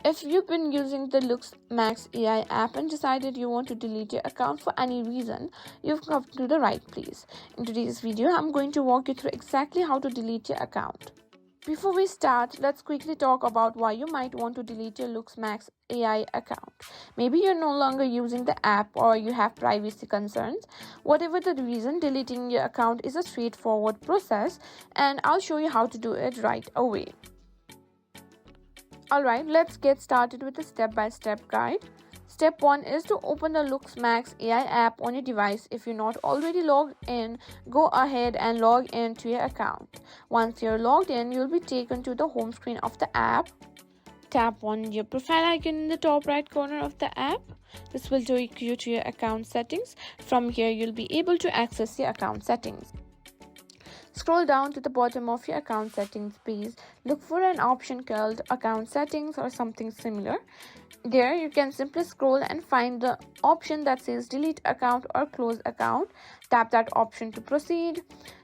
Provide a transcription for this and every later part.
If you've been using the LooksMax AI app and decided you want to delete your account for any reason, you've come to the right place. In today's video, I'm going to walk you through exactly how to delete your account. Before we start, let's quickly talk about why you might want to delete your LooksMax AI account. Maybe you're no longer using the app or you have privacy concerns. Whatever the reason, deleting your account is a straightforward process, and I'll show you how to do it right away. Alright, let's get started with a step-by-step guide. Step 1 is to open the LooksMax AI app on your device. If you're not already logged in, go ahead and log in to your account. Once you're logged in, you'll be taken to the home screen of the app. Tap on your profile icon in the top right corner of the app. This will take you to your account settings. From here, you'll be able to access your account settings. Scroll down to the bottom of your account settings page. Look for an option called account settings or something similar. There you can simply scroll and find the option that says delete account or close account. Tap that option to proceed.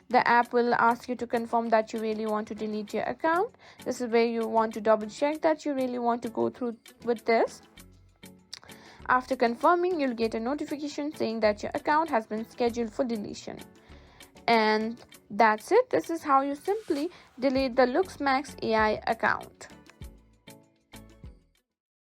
The app will ask you to confirm that you really want to delete your account. This is where you want to double check that you really want to go through with this. After confirming, you'll get a notification saying that your account has been scheduled for deletion. And that's it. This is how you simply delete the LooksMax AI account.